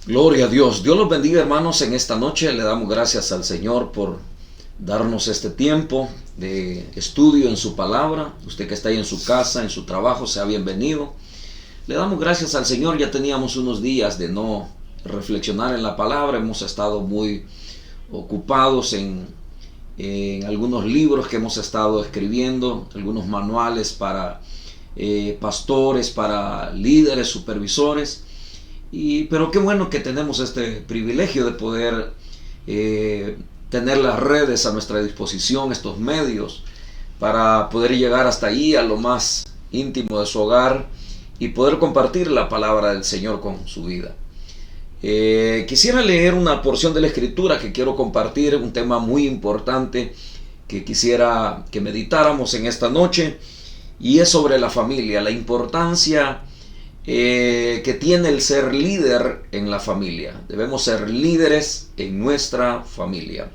Gloria a Dios. Dios los bendiga, hermanos. En esta noche le damos gracias al Señor por darnos este tiempo de estudio en su palabra. Usted que está ahí en su casa, en su trabajo, sea bienvenido. Le damos gracias al Señor. Ya teníamos unos días de no reflexionar en la palabra. Hemos estado muy ocupados en algunos libros que hemos estado escribiendo, algunos manuales para pastores, para líderes, supervisores. Pero qué bueno que tenemos este privilegio de poder tener las redes a nuestra disposición, estos medios, para poder llegar hasta ahí, a lo más íntimo de su hogar, y poder compartir la palabra del Señor con su vida. Quisiera leer una porción de la Escritura que quiero compartir, un tema muy importante que quisiera que meditáramos en esta noche, y es sobre la familia, la importancia que tiene el ser líder en la familia. Debemos ser líderes en nuestra familia.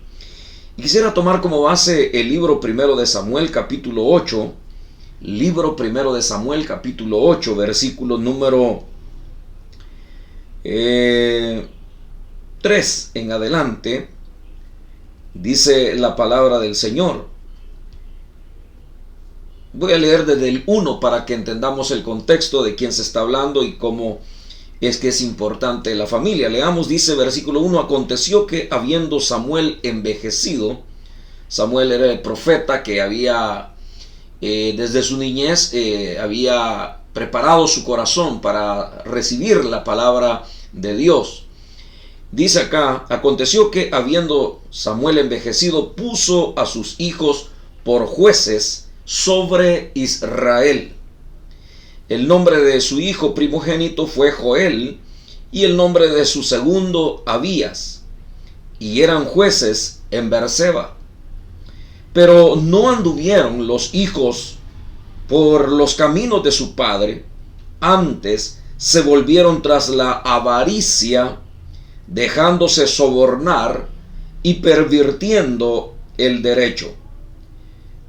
Y quisiera tomar como base el libro primero de Samuel, capítulo 8. Libro primero de Samuel, capítulo 8, versículo número 3 en adelante. Dice la palabra del Señor. Voy a leer desde el 1 para que entendamos el contexto de quién se está hablando y cómo es que es importante la familia. Leamos, dice versículo 1: aconteció que habiendo Samuel envejecido, Samuel era el profeta que había desde su niñez había preparado su corazón para recibir la palabra de Dios. Dice acá: aconteció que habiendo Samuel envejecido, puso a sus hijos por jueces sobre Israel. El nombre de su hijo primogénito fue Joel, y el nombre de su segundo Abías, y eran jueces en Beerseba. Pero no anduvieron los hijos por los caminos de su padre, antes se volvieron tras la avaricia, dejándose sobornar y pervirtiendo el derecho.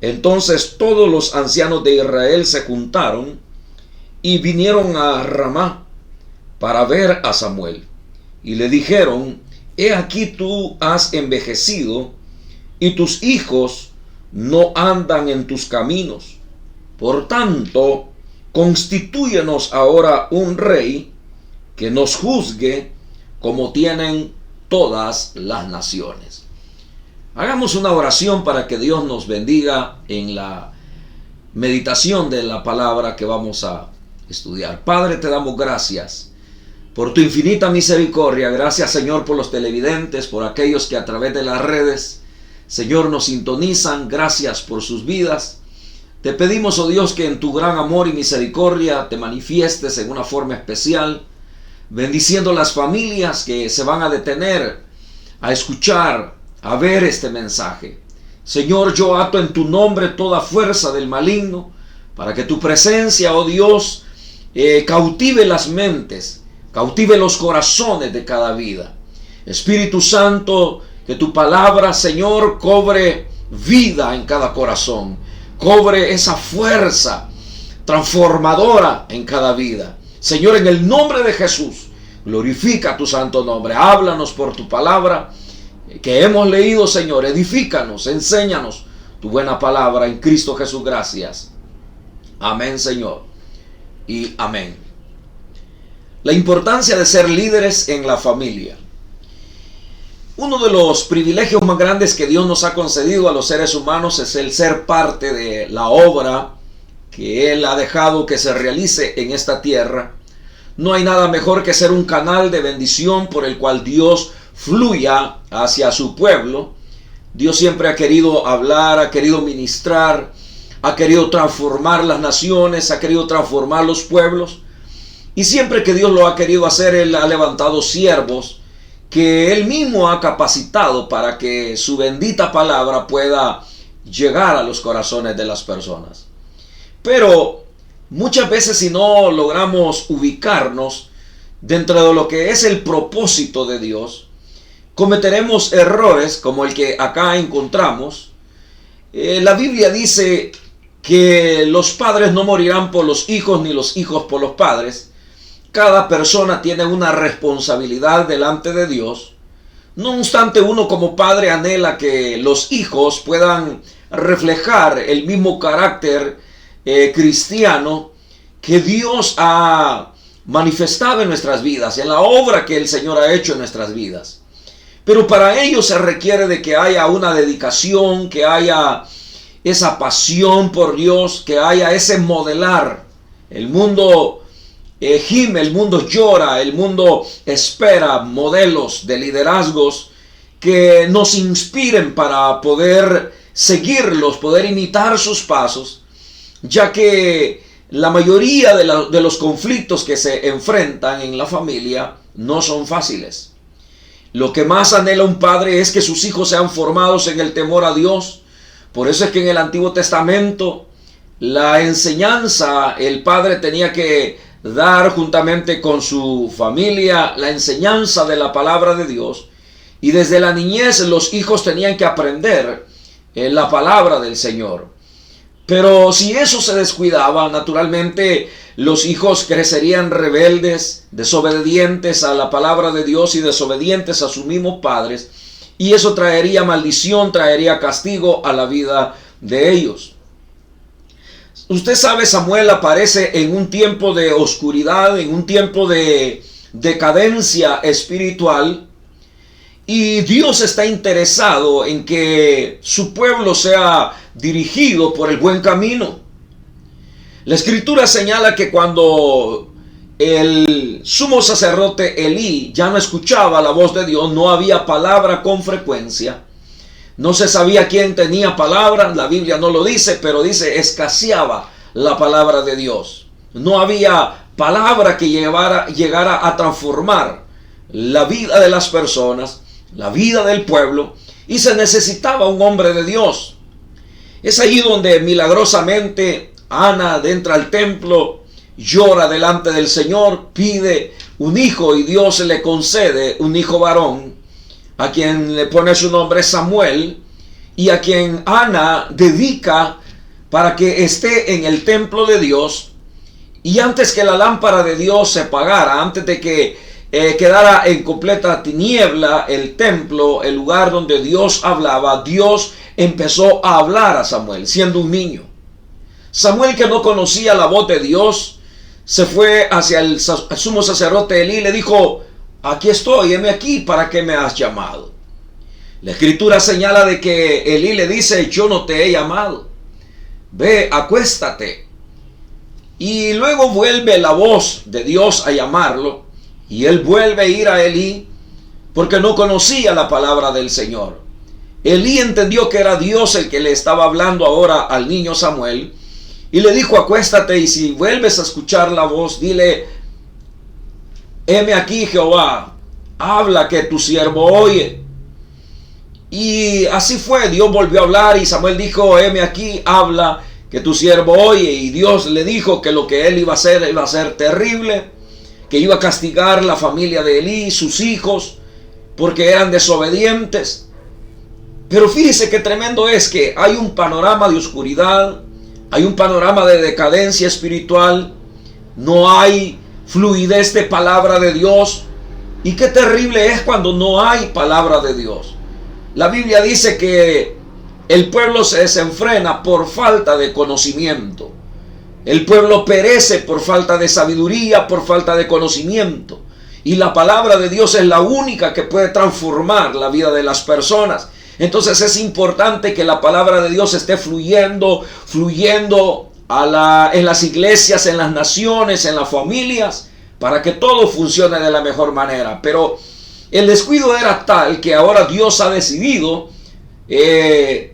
Entonces todos los ancianos de Israel se juntaron y vinieron a Ramá para ver a Samuel, y le dijeron: he aquí tú has envejecido, y tus hijos no andan en tus caminos. Por tanto, constitúyenos ahora un rey que nos juzgue como tienen todas las naciones. Hagamos una oración para que Dios nos bendiga en la meditación de la palabra que vamos a estudiar. Padre, te damos gracias por tu infinita misericordia. Gracias, Señor, por los televidentes, por aquellos que a través de las redes, Señor, nos sintonizan. Gracias por sus vidas. Te pedimos, oh Dios, que en tu gran amor y misericordia te manifiestes en una forma especial, bendiciendo las familias que se van a detener a escuchar, a ver este mensaje. Señor, yo ato en tu nombre toda fuerza del maligno, para que tu presencia, oh Dios, cautive las mentes, cautive los corazones de cada vida. Espíritu Santo, que tu palabra, Señor, cobre vida en cada corazón, cobre esa fuerza transformadora en cada vida. Señor, en el nombre de Jesús, glorifica tu santo nombre. Háblanos por tu palabra que hemos leído, Señor. Edifícanos, enséñanos tu buena palabra en Cristo Jesús. Gracias. Amén, Señor, y amén. La importancia de ser líderes en la familia. Uno de los privilegios más grandes que Dios nos ha concedido a los seres humanos es el ser parte de la obra que Él ha dejado que se realice en esta tierra. No hay nada mejor que ser un canal de bendición por el cual Dios fluya hacia su pueblo. Dios siempre ha querido hablar, ha querido ministrar, ha querido transformar las naciones, ha querido transformar los pueblos. Y siempre que Dios lo ha querido hacer, Él ha levantado siervos que Él mismo ha capacitado para que su bendita palabra pueda llegar a los corazones de las personas. Pero muchas veces, si no logramos ubicarnos dentro de lo que es el propósito de Dios, cometeremos errores como el que acá encontramos. La Biblia dice que los padres no morirán por los hijos, ni los hijos por los padres. Cada persona tiene una responsabilidad delante de Dios. No obstante, uno como padre anhela que los hijos puedan reflejar el mismo carácter cristiano que Dios ha manifestado en nuestras vidas, en la obra que el Señor ha hecho en nuestras vidas. Pero para ello se requiere de que haya una dedicación, que haya esa pasión por Dios, que haya ese modelar. El mundo gime, el mundo llora, el mundo espera modelos de liderazgos que nos inspiren para poder seguirlos, poder imitar sus pasos, ya que la mayoría de los conflictos que se enfrentan en la familia no son fáciles. Lo que más anhela un padre es que sus hijos sean formados en el temor a Dios. Por eso es que en el Antiguo Testamento la enseñanza, el padre tenía que dar juntamente con su familia la enseñanza de la palabra de Dios. Y desde la niñez los hijos tenían que aprender la palabra del Señor. Pero si eso se descuidaba, naturalmente los hijos crecerían rebeldes, desobedientes a la palabra de Dios y desobedientes a sus mismos padres. Y eso traería maldición, traería castigo a la vida de ellos. Usted sabe, Samuel aparece en un tiempo de oscuridad, en un tiempo de decadencia espiritual. Y Dios está interesado en que su pueblo sea dirigido por el buen camino. La Escritura señala que cuando el sumo sacerdote Elí ya no escuchaba la voz de Dios, no había palabra con frecuencia. No se sabía quién tenía palabra, la Biblia no lo dice, pero dice escaseaba la palabra de Dios. No había palabra que llegara a transformar la vida de las personas, la vida del pueblo, y se necesitaba un hombre de Dios. Es ahí donde milagrosamente Ana entra al templo, llora delante del Señor, pide un hijo y Dios le concede un hijo varón, a quien le pone su nombre Samuel, y a quien Ana dedica para que esté en el templo de Dios. Y antes que la lámpara de Dios se apagara, antes de que quedara en completa tiniebla el templo, el lugar donde Dios hablaba, Dios empezó a hablar a Samuel, siendo un niño. Samuel, que no conocía la voz de Dios, se fue hacia el sumo sacerdote Elí y le dijo: aquí estoy, heme aquí, ¿para qué me has llamado? La Escritura señala de que Elí le dice: yo no te he llamado, ve, acuéstate. Y luego vuelve la voz de Dios a llamarlo, y él vuelve a ir a Elí porque no conocía la palabra del Señor. Elí entendió que era Dios el que le estaba hablando ahora al niño Samuel, y le dijo: acuéstate, y si vuelves a escuchar la voz, dile: heme aquí, Jehová, habla, que tu siervo oye. Y así fue, Dios volvió a hablar y Samuel dijo: heme aquí, habla, que tu siervo oye. Y Dios le dijo que lo que él iba a ser terrible, que iba a castigar la familia de Elí, sus hijos, porque eran desobedientes. Pero fíjese qué tremendo es que hay un panorama de oscuridad, hay un panorama de decadencia espiritual, no hay fluidez de palabra de Dios. Y qué terrible es cuando no hay palabra de Dios. La Biblia dice que el pueblo se desenfrena por falta de conocimiento. El pueblo perece por falta de sabiduría, por falta de conocimiento. Y la palabra de Dios es la única que puede transformar la vida de las personas. Entonces es importante que la palabra de Dios esté fluyendo en las iglesias, en las naciones, en las familias, para que todo funcione de la mejor manera. Pero el descuido era tal que ahora Dios ha decidido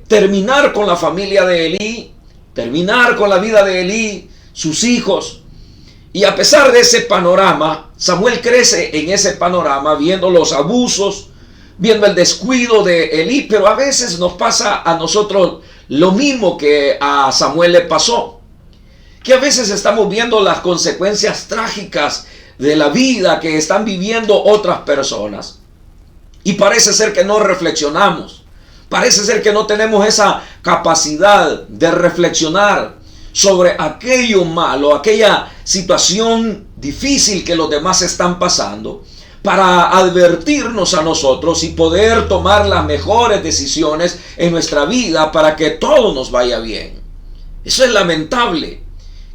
terminar con la familia de Elí, terminar con la vida de Elí, sus hijos. Y a pesar de ese panorama, Samuel crece en ese panorama, viendo los abusos, viendo el descuido de Elí. Pero a veces nos pasa a nosotros lo mismo que a Samuel le pasó, que a veces estamos viendo las consecuencias trágicas de la vida que están viviendo otras personas, y parece ser que no reflexionamos, parece ser que no tenemos esa capacidad de reflexionar sobre aquello malo, aquella situación difícil que los demás están pasando, para advertirnos a nosotros y poder tomar las mejores decisiones en nuestra vida para que todo nos vaya bien. Eso es lamentable,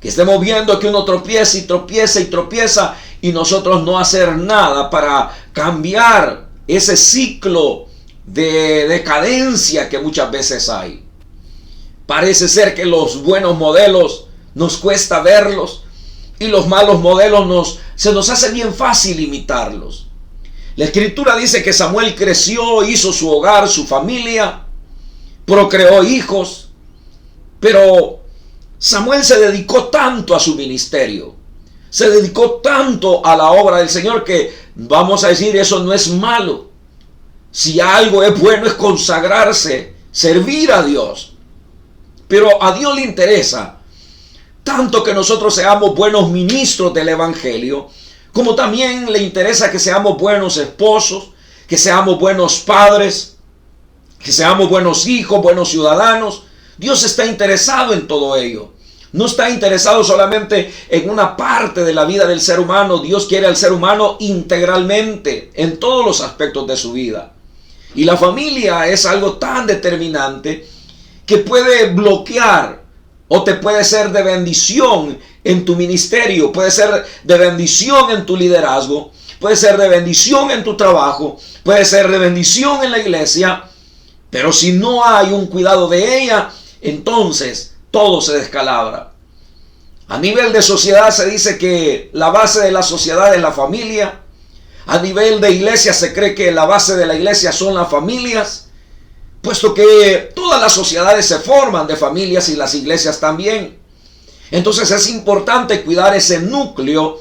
que estemos viendo que uno tropieza y tropieza y tropieza y nosotros no hacer nada para cambiar ese ciclo de decadencia que muchas veces hay. Parece ser que los buenos modelos nos cuesta verlos y los malos modelos se nos hace bien fácil imitarlos. La Escritura dice que Samuel creció, hizo su hogar, su familia, procreó hijos, pero Samuel se dedicó tanto a su ministerio, se dedicó tanto a la obra del Señor que vamos a decir, eso no es malo. Si algo es bueno es consagrarse, servir a Dios. Pero a Dios le interesa tanto que nosotros seamos buenos ministros del Evangelio, como también le interesa que seamos buenos esposos, que seamos buenos padres, que seamos buenos hijos, buenos ciudadanos. Dios está interesado en todo ello. No está interesado solamente en una parte de la vida del ser humano. Dios quiere al ser humano integralmente, en todos los aspectos de su vida. Y la familia es algo tan determinante que puede bloquear o te puede ser de bendición en tu ministerio, puede ser de bendición en tu liderazgo, puede ser de bendición en tu trabajo, puede ser de bendición en la iglesia, pero si no hay un cuidado de ella, entonces todo se descalabra. A nivel de sociedad se dice que la base de la sociedad es la familia. A nivel de iglesia se cree que la base de la iglesia son las familias, puesto que todas las sociedades se forman de familias y las iglesias también. Entonces es importante cuidar ese núcleo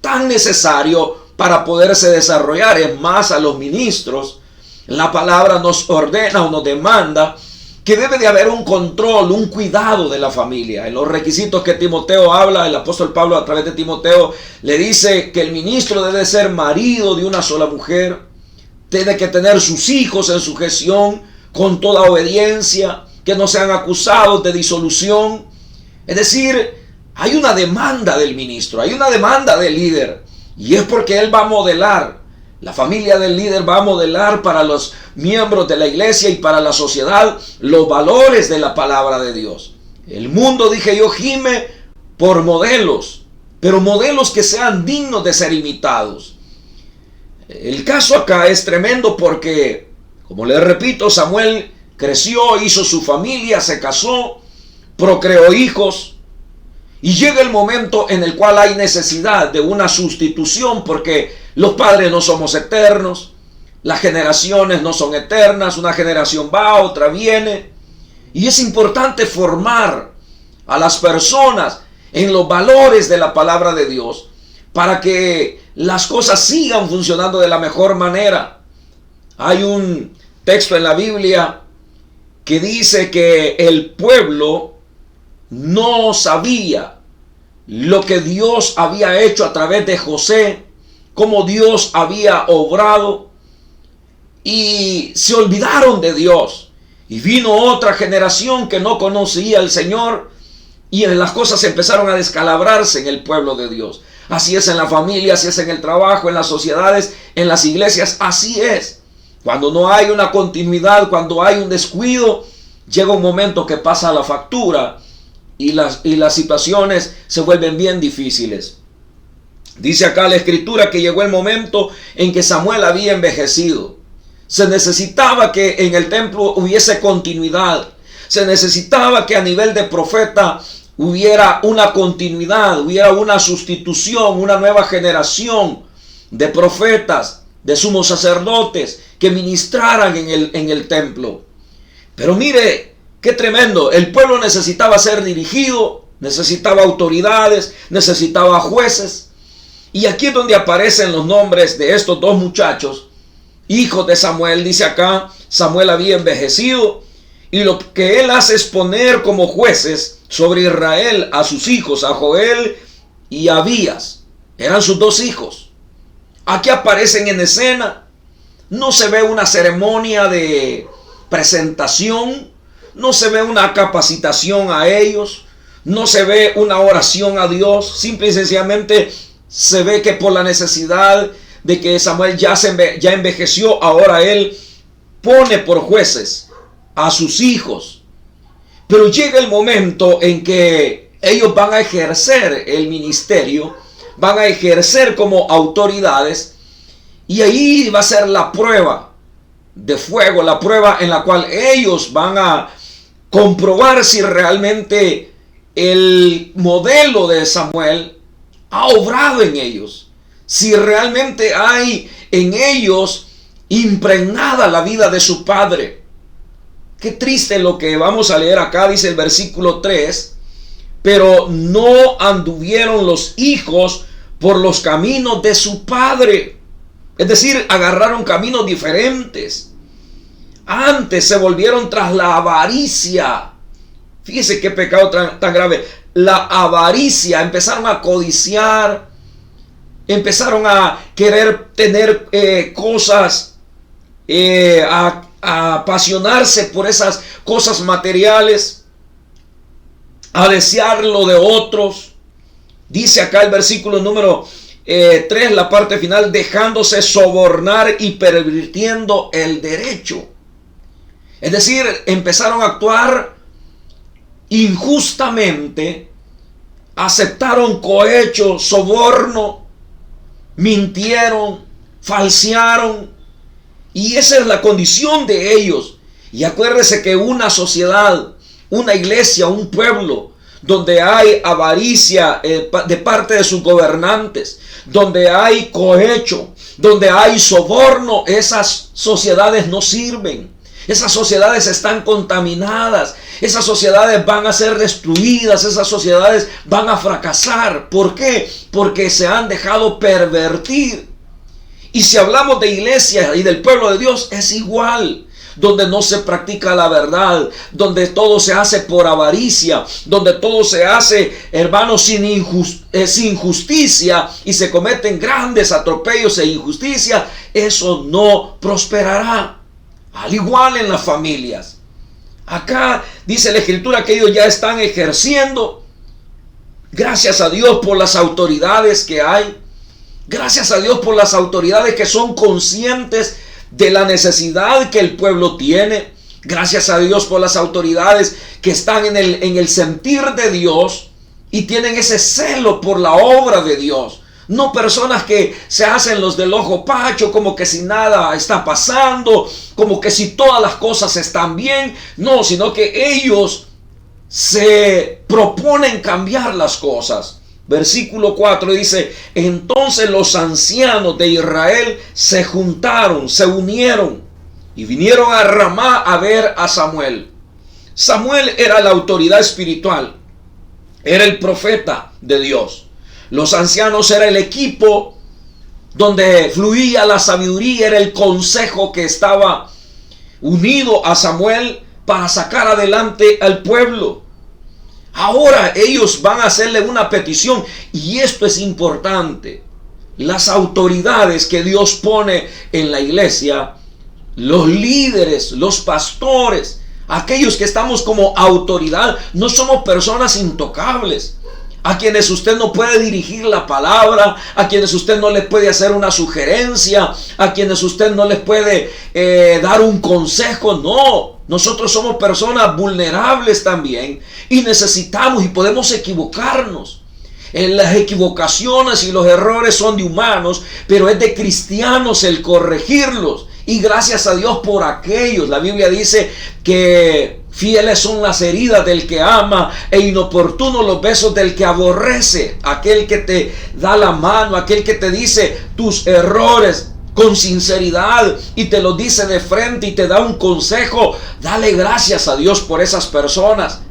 tan necesario para poderse desarrollar. Es más, a los ministros, la palabra nos ordena o nos demanda que debe de haber un control, un cuidado de la familia. En los requisitos que Timoteo habla, el apóstol Pablo a través de Timoteo le dice que el ministro debe ser marido de una sola mujer, tiene que tener sus hijos en sujeción con toda obediencia, que no sean acusados de disolución. Es decir, hay una demanda del ministro, hay una demanda del líder, y es porque él va a modelar. La familia del líder va a modelar para los miembros de la iglesia y para la sociedad los valores de la palabra de Dios. El mundo, dije yo, gime por modelos, pero modelos que sean dignos de ser imitados. El caso acá es tremendo porque, como les repito, Samuel creció, hizo su familia, se casó, procreó hijos. Y llega el momento en el cual hay necesidad de una sustitución, porque los padres no somos eternos, las generaciones no son eternas, una generación va, otra viene. Y es importante formar a las personas en los valores de la palabra de Dios para que las cosas sigan funcionando de la mejor manera. Hay un texto en la Biblia que dice que el pueblo no sabía lo que Dios había hecho a través de José, cómo Dios había obrado, y se olvidaron de Dios. Y vino otra generación que no conocía al Señor, y las cosas empezaron a descalabrarse en el pueblo de Dios. Así es en la familia, así es en el trabajo, en las sociedades, en las iglesias, así es. Cuando no hay una continuidad, cuando hay un descuido, llega un momento que pasa la factura y las situaciones se vuelven bien difíciles. Dice acá la Escritura que llegó el momento en que Samuel había envejecido. Se necesitaba que en el templo hubiese continuidad. Se necesitaba que a nivel de profeta hubiera una continuidad, hubiera una sustitución, una nueva generación de profetas, de sumos sacerdotes que ministraran en el templo. Pero mire, qué tremendo. El pueblo necesitaba ser dirigido, necesitaba autoridades, necesitaba jueces. Y aquí es donde aparecen los nombres de estos dos muchachos, hijos de Samuel. Dice acá, Samuel había envejecido, y lo que él hace es poner como jueces sobre Israel a sus hijos, a Joel y a Abías. Eran sus dos hijos. Aquí aparecen en escena. No se ve una ceremonia de presentación, no se ve una capacitación a ellos, No se ve una oración a Dios. Simple y sencillamente se ve que por la necesidad de que Samuel ya envejeció, ahora él pone por jueces a sus hijos. Pero llega el momento en que ellos van a ejercer el ministerio, van a ejercer como autoridades, y ahí va a ser la prueba de fuego, la prueba en la cual ellos van a comprobar si realmente el modelo de Samuel ha obrado en ellos, si realmente hay en ellos impregnada la vida de su padre. Qué triste lo que vamos a leer acá, dice el versículo 3, pero no anduvieron los hijos por los caminos de su padre. Es decir, agarraron caminos diferentes. Antes se volvieron tras la avaricia. Fíjese qué pecado tan grave. La avaricia. Empezaron a codiciar. Empezaron a querer tener cosas. A apasionarse por esas cosas materiales. A desear lo de otros. Dice acá el versículo número 3, la parte final, dejándose sobornar y pervirtiendo el derecho. Es decir, empezaron a actuar injustamente, aceptaron cohecho, soborno, mintieron, falsearon, y esa es la condición de ellos. Y acuérdese que una sociedad, una iglesia, un pueblo, donde hay avaricia de parte de sus gobernantes, donde hay cohecho, donde hay soborno, esas sociedades no sirven. Esas sociedades están contaminadas. Esas sociedades van a ser destruidas. Esas sociedades van a fracasar. ¿Por qué? Porque se han dejado pervertir. Y si hablamos de iglesia y del pueblo de Dios, es igual. Donde no se practica la verdad, donde todo se hace por avaricia, donde todo se hace, hermanos, sin justicia, y se cometen grandes atropellos e injusticia, eso no prosperará. Al igual en las familias. Acá dice la Escritura que ellos ya están ejerciendo. Gracias a Dios por las autoridades que hay. Gracias a Dios por las autoridades que son conscientes de la necesidad que el pueblo tiene. Gracias a Dios por las autoridades que están en el sentir de Dios y tienen ese celo por la obra de Dios. No personas que se hacen los del ojo pacho, como que si nada está pasando, como que si todas las cosas están bien. No, sino que ellos se proponen cambiar las cosas. Versículo 4 dice: entonces los ancianos de Israel se juntaron, se unieron y vinieron a Ramá a ver a Samuel. Samuel era la autoridad espiritual, era el profeta de Dios. Los ancianos era el equipo donde fluía la sabiduría, era el consejo que estaba unido a Samuel para sacar adelante al pueblo. Ahora ellos van a hacerle una petición, y esto es importante. Las autoridades que Dios pone en la iglesia, los líderes, los pastores, aquellos que estamos como autoridad, no somos personas intocables, a quienes usted no puede dirigir la palabra, a quienes usted no les puede hacer una sugerencia, a quienes usted no les puede dar un consejo. No, nosotros somos personas vulnerables también y necesitamos y podemos equivocarnos. Las equivocaciones y los errores son de humanos, pero es de cristianos el corregirlos. Y gracias a Dios por aquellos. La Biblia dice que fieles son las heridas del que ama e inoportunos los besos del que aborrece. Aquel que te da la mano, aquel que te dice tus errores con sinceridad y te lo dice de frente y te da un consejo. Dale gracias a Dios por esas personas.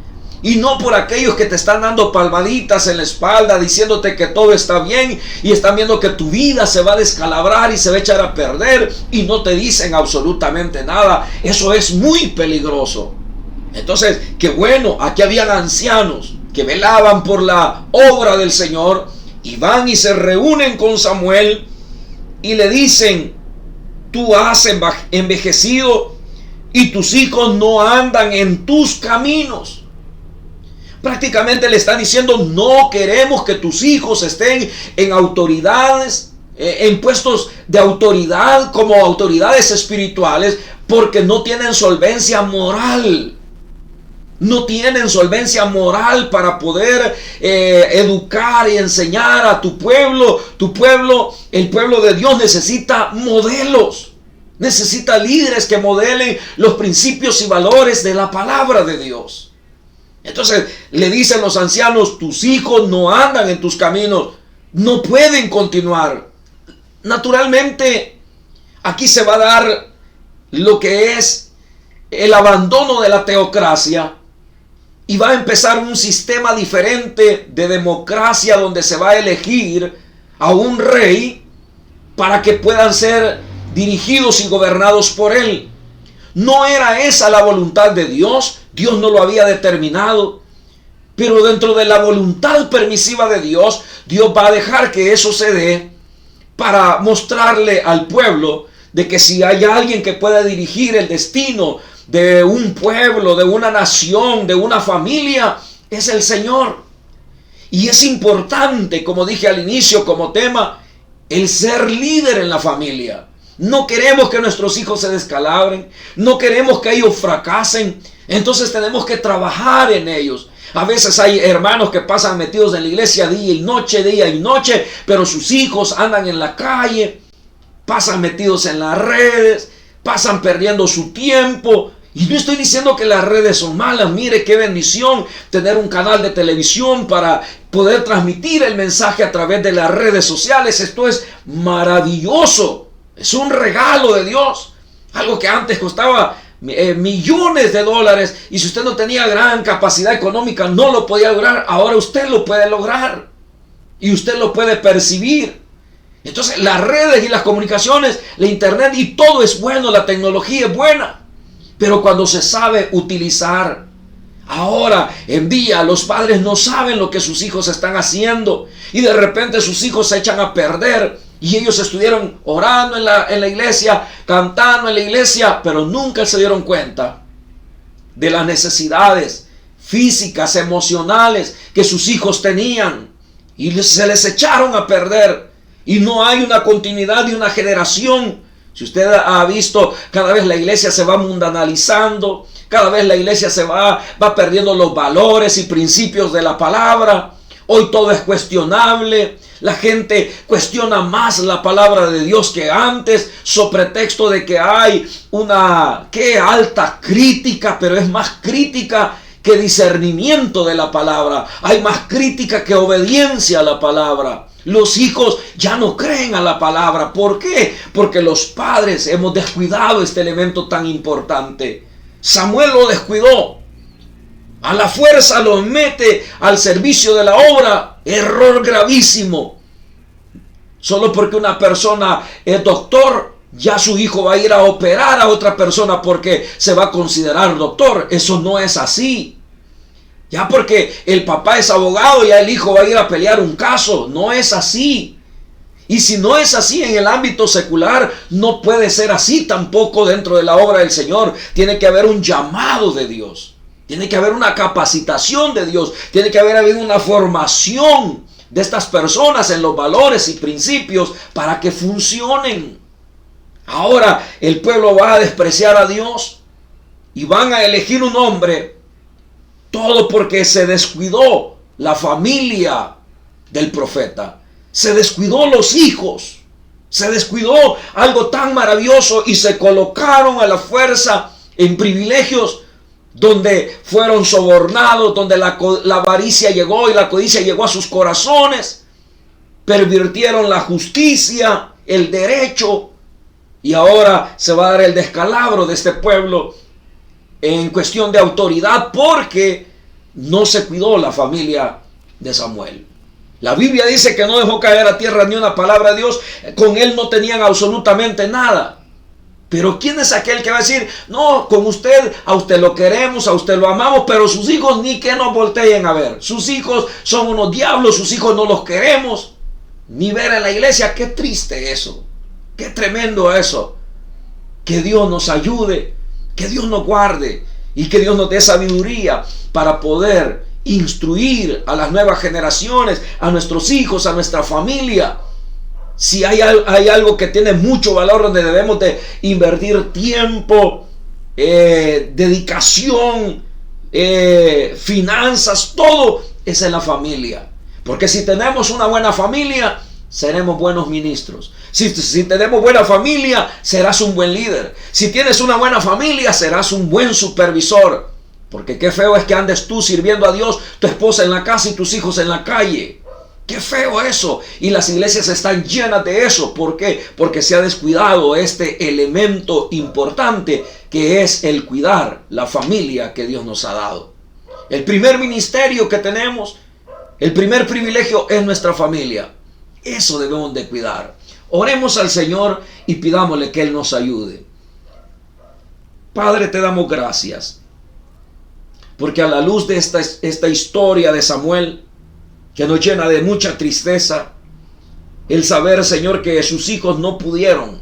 Y no por aquellos que te están dando palmaditas en la espalda, diciéndote que todo está bien, y están viendo que tu vida se va a descalabrar y se va a echar a perder, y no te dicen absolutamente nada. Eso es muy peligroso. Entonces, qué bueno, aquí habían ancianos que velaban por la obra del Señor, y van y se reúnen con Samuel, y le dicen: tú has envejecido, y tus hijos no andan en tus caminos. Prácticamente le están diciendo: no queremos que tus hijos estén en autoridades, en puestos de autoridad como autoridades espirituales, porque no tienen solvencia moral. No tienen solvencia moral para poder educar y enseñar a tu pueblo. Tu pueblo, el pueblo de Dios, necesita modelos. Necesita líderes que modelen los principios y valores de la palabra de Dios. Entonces le dicen los ancianos: tus hijos no andan en tus caminos, no pueden continuar. Naturalmente, aquí se va a dar lo que es el abandono de la teocracia y va a empezar un sistema diferente de democracia, donde se va a elegir a un rey para que puedan ser dirigidos y gobernados por él. No era esa la voluntad de Dios. Dios no lo había determinado. Pero dentro de la voluntad permisiva de Dios, Dios va a dejar que eso se dé para mostrarle al pueblo de que si hay alguien que pueda dirigir el destino de un pueblo, de una nación, de una familia, es el Señor. Y es importante, como dije al inicio como tema, el ser líder en la familia. No queremos que nuestros hijos se descalabren, no queremos que ellos fracasen, entonces tenemos que trabajar en ellos. A veces hay hermanos que pasan metidos en la iglesia día y noche, pero sus hijos andan en la calle, pasan metidos en las redes, pasan perdiendo su tiempo. Y no estoy diciendo que las redes son malas. Mire qué bendición tener un canal de televisión para poder transmitir el mensaje a través de las redes sociales. Esto es maravilloso. Es un regalo de Dios. Algo que antes costaba millones de dólares, y si usted no tenía gran capacidad económica no lo podía lograr. Ahora usted lo puede lograr y usted lo puede percibir. Entonces las redes y las comunicaciones, la internet y todo es bueno, la tecnología es buena, pero cuando se sabe utilizar. Ahora en día los padres no saben lo que sus hijos están haciendo, y de repente sus hijos se echan a perder. Y ellos estuvieron orando en la iglesia, cantando en la iglesia, pero nunca se dieron cuenta de las necesidades físicas, emocionales que sus hijos tenían. Y se les echaron a perder. Y no hay una continuidad de una generación. Si usted ha visto, cada vez la iglesia se va mundanalizando. Cada vez la iglesia se va perdiendo los valores y principios de la palabra. Hoy todo es cuestionable. La gente cuestiona más la palabra de Dios que antes, sobre pretexto de que hay una alta crítica, pero es más crítica que discernimiento de la palabra. Hay más crítica que obediencia a la palabra. Los hijos ya no creen a la palabra. ¿Por qué? Porque los padres hemos descuidado este elemento tan importante. Samuel lo descuidó. A la fuerza los mete al servicio de la obra. Error gravísimo. Solo porque una persona es doctor, ya su hijo va a ir a operar a otra persona porque se va a considerar doctor. Eso no es así. Ya porque el papá es abogado, ya el hijo va a ir a pelear un caso. No es así. Y si no es así en el ámbito secular, no puede ser así tampoco dentro de la obra del Señor. Tiene que haber un llamado de Dios. Tiene que haber una capacitación de Dios. Tiene que haber habido una formación de estas personas en los valores y principios para que funcionen. Ahora el pueblo va a despreciar a Dios y van a elegir un hombre. Todo porque se descuidó la familia del profeta. Se descuidó los hijos. Se descuidó algo tan maravilloso y se colocaron a la fuerza en privilegios donde fueron sobornados, donde la avaricia llegó y la codicia llegó a sus corazones. Pervirtieron la justicia, el derecho, y ahora se va a dar el descalabro de este pueblo en cuestión de autoridad porque no se cuidó la familia de Samuel. La Biblia dice que no dejó caer a tierra ni una palabra de Dios. Con él no tenían absolutamente nada. Pero ¿quién es aquel que va a decir: no, con usted, a usted lo queremos, a usted lo amamos, pero sus hijos ni que nos volteen a ver? Sus hijos son unos diablos, sus hijos no los queremos ni ver en la iglesia. Qué triste eso, qué tremendo eso. Que Dios nos ayude, que Dios nos guarde y que Dios nos dé sabiduría para poder instruir a las nuevas generaciones, a nuestros hijos, a nuestra familia. Si hay algo que tiene mucho valor, donde debemos de invertir tiempo, dedicación, finanzas, todo es en la familia. Porque si tenemos una buena familia, seremos buenos ministros. Si tenemos buena familia, serás un buen líder. Si tienes una buena familia, serás un buen supervisor. Porque qué feo es que andes tú sirviendo a Dios, tu esposa en la casa y tus hijos en la calle. Qué feo eso. Y las iglesias están llenas de eso. ¿Por qué? Porque se ha descuidado este elemento importante, que es el cuidar la familia que Dios nos ha dado. El primer ministerio que tenemos, el primer privilegio, es nuestra familia. Eso debemos de cuidar. Oremos al Señor y pidámosle que Él nos ayude. Padre, te damos gracias, porque a la luz de esta historia de Samuel, que nos llena de mucha tristeza, el saber, Señor, que sus hijos no pudieron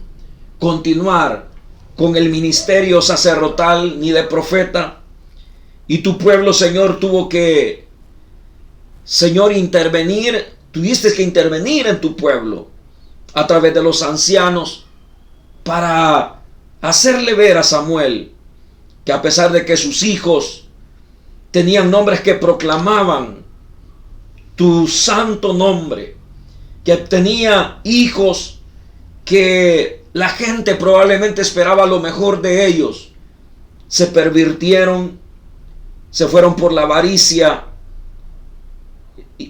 continuar con el ministerio sacerdotal ni de profeta, y tu pueblo, Señor, tuvo que, Señor, intervenir. Tuviste que intervenir en tu pueblo a través de los ancianos para hacerle ver a Samuel que, a pesar de que sus hijos tenían nombres que proclamaban tu santo nombre, que tenía hijos que la gente probablemente esperaba lo mejor de ellos, se pervirtieron, se fueron por la avaricia,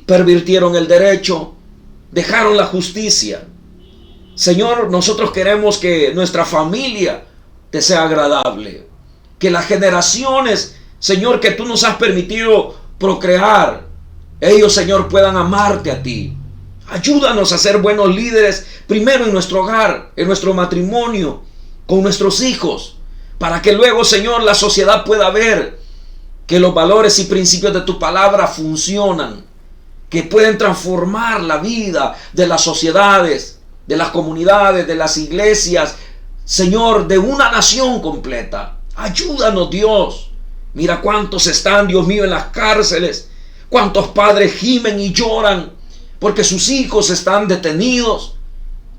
pervirtieron el derecho, dejaron la justicia. Señor, nosotros queremos que nuestra familia te sea agradable, que las generaciones, Señor, que tú nos has permitido procrear, ellos, Señor, puedan amarte a ti. Ayúdanos a ser buenos líderes, primero en nuestro hogar, en nuestro matrimonio, con nuestros hijos, para que luego, Señor, la sociedad pueda ver que los valores y principios de tu palabra funcionan, que pueden transformar la vida de las sociedades, de las comunidades, de las iglesias, Señor, de una nación completa. Ayúdanos, Dios. Mira cuántos están, Dios mío, en las cárceles, cuántos padres gimen y lloran porque sus hijos están detenidos,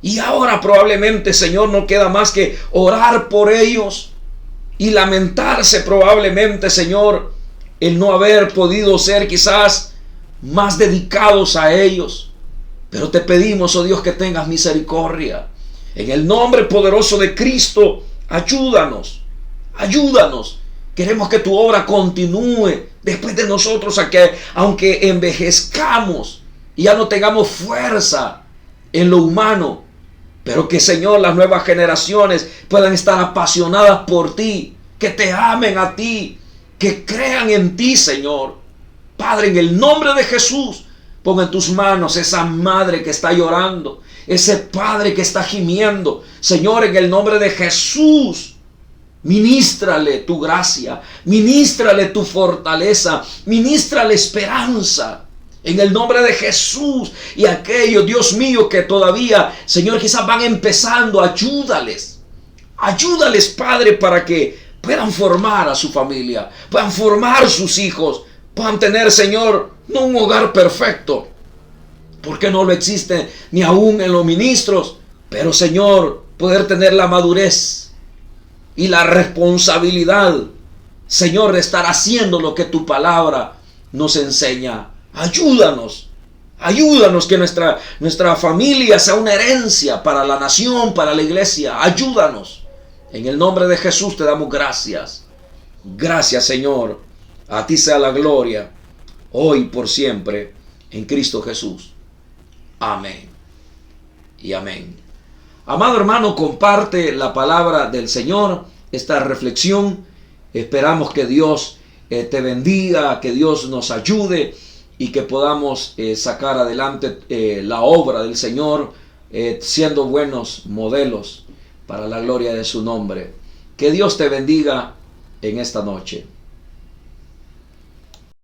y ahora probablemente, Señor, no queda más que orar por ellos y lamentarse probablemente, Señor, el no haber podido ser quizás más dedicados a ellos. Pero te pedimos, oh Dios, que tengas misericordia. En el nombre poderoso de Cristo, ayúdanos. Ayúdanos. Queremos que tu obra continúe después de nosotros, a que, aunque envejezcamos y ya no tengamos fuerza en lo humano, pero que, Señor, las nuevas generaciones puedan estar apasionadas por ti, que te amen a ti, que crean en ti, Señor. Padre, en el nombre de Jesús, pon en tus manos esa madre que está llorando, ese padre que está gimiendo. Señor, en el nombre de Jesús, ministrale tu gracia, ministrale tu fortaleza, ministrale esperanza. En el nombre de Jesús. Y aquellos, Dios mío, que todavía, Señor, quizás van empezando, ayúdales. Ayúdales, Padre, para que puedan formar a su familia, puedan formar sus hijos, puedan tener, Señor, no un hogar perfecto, porque no lo existe ni aún en los ministros, pero, Señor, poder tener la madurez y la responsabilidad, Señor, de estar haciendo lo que tu palabra nos enseña. Ayúdanos, ayúdanos, que nuestra familia sea una herencia para la nación, para la iglesia. Ayúdanos. En el nombre de Jesús te damos gracias. Gracias, Señor. A ti sea la gloria, hoy y por siempre, en Cristo Jesús. Amén y amén. Amado hermano, comparte la palabra del Señor, esta reflexión. Esperamos que Dios te bendiga, que Dios nos ayude y que podamos sacar adelante la obra del Señor, siendo buenos modelos para la gloria de su nombre. Que Dios te bendiga en esta noche.